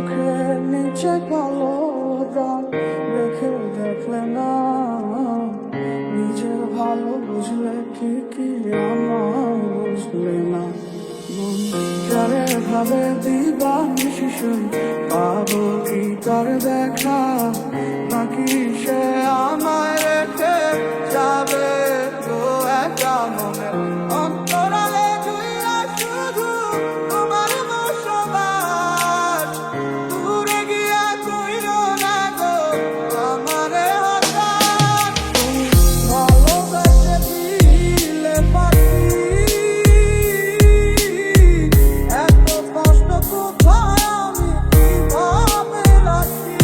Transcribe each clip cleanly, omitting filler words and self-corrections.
চোখের নিচে কালো দাগ রেখে দেখলে না, নিজের ভালো বুঝলে ঠিকই আমার বুঝলে না। মন যারে ভাবে দিবানিশি শুই, পাবো কি তার দেখা, নাকি সে আমায় রেখে যাবে তো একা মনে অন্তরালে জুইয়া শুধু তোমার বসবাস। দূরে গিয়া কইরো না গো আমারে হঠাৎ, তুমি ভালোবেসে দিলে পাখি, এত কষ্ট কোথায় আমি কিভাবে রাখি,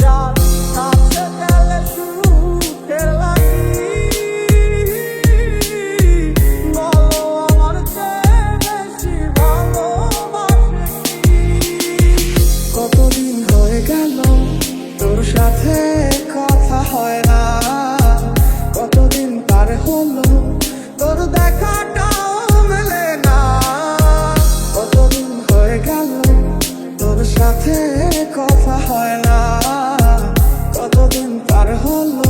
যার কাছে গেলে সুখের লাগি। বলো আমার চেয়ে বেশি ভালোবাসে কি? কতদিন হয়ে গেল তোর সাথে কথা হয় না, কতদিন পার হলো তোর দেখাটাও মেলে না। কতদিন হয়ে গেল তোর সাথে কথা হয় না, কতদিন পার হলো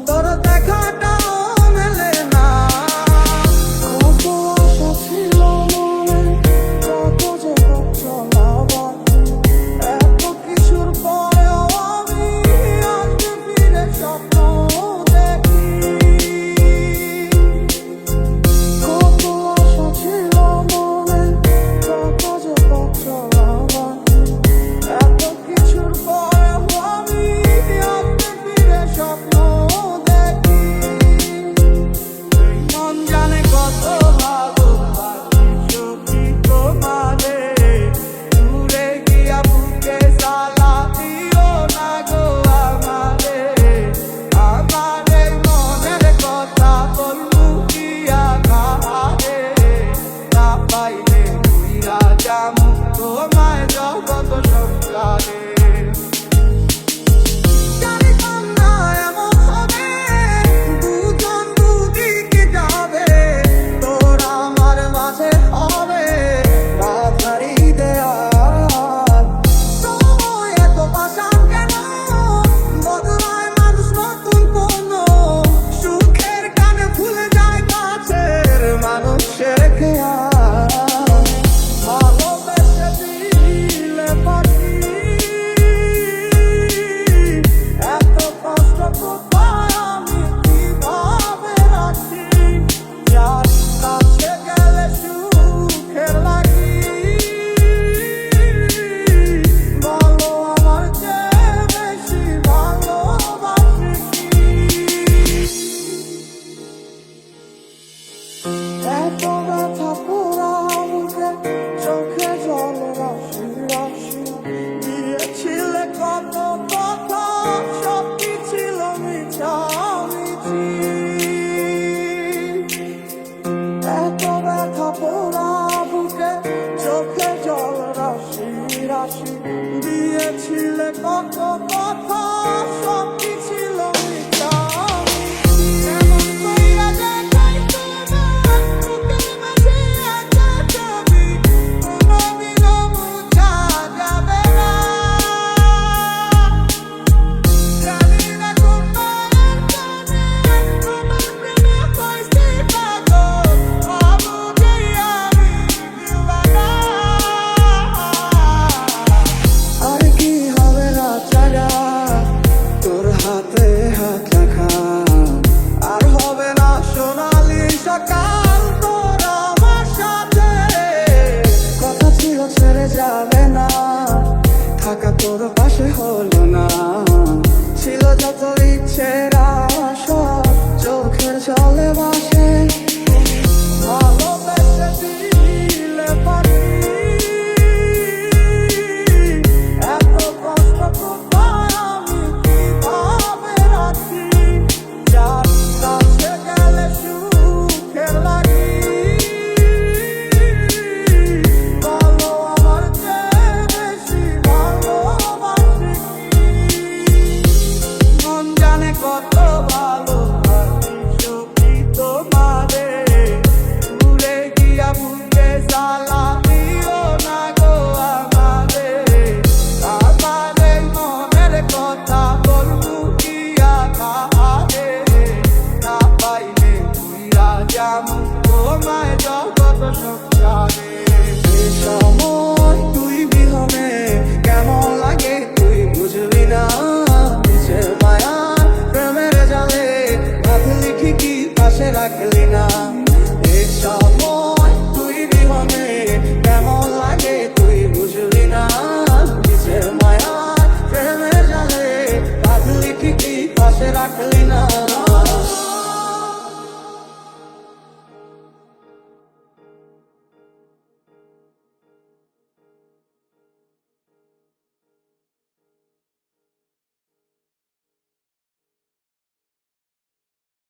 তোর দেখাটাও মেলে না। কত আশা ছিল মনে, কত যে চলা বাকি, এত কিছুর পরেও আমি আজকে ফিরে স্বপ্ন দেখি। কত আশা ছিল মনে, কত যে চলা বাকি, এত কিছুর পরেও আমি আজকে ফিরে স্বপ্ন দেখি। মন জানে কত ভালোবাসি সখী তোমারে, দূরে গিয়া বুকে জ্বালা দিও না গো আমারে। আমারে মনের কথা বলবো কি আধারে, না পাইলে উইরা যামু তোমায় জগৎ সংসারে। জানিতাম না এমন হবে, দুজন দুদিকে যাবে, তোর আমার মাঝে হবে বাধারি দেয়াল। সময় এত পাষাণ কেন, বদলায় মানুষ নতুন কোন, সুখের কানে ভুলে যায় কাছের মানুষের খেয়াল। ভালোবেসে দিলে পাখি, এত কষ্ট কোথায় আমি কিভাবে রাখি, যার কাছে গেলে সুখের লাগি। বলো আমার চেয়ে বেশি ভালোবাসি কি? এত ব্যথা পোড়া মুখে, চোখে জল রাশি রাশি, দিয়েছিলে কত কথা, সবই ছিল মিছামিছি। এত ব্যথা পোড়া বুকে, চোখে জল রাশি রাশি, দিয়েছিলে কত কথা, সবই ছিল মিছামিছি। এমন কইরা দেখাই তোমার বুকের মাঝে একটা ছবি, কোনোদিনও মুছা যাবে না। জানি না কোন মায়ের কানে তোমার প্রেমে হইছি পাগল, ভাবো যে আমি দিওয়ানা। আর কি হবে রাত জাগা, তোর হাতে হাত রাখা, আর হবে না সোনালি সকাল তোর আমার সাথে। কথা ছিল ছেড়ে যাবে না, থাকা তোর পাশে হলো না, ছিল যত ইচ্ছেরা সব চোখের জলে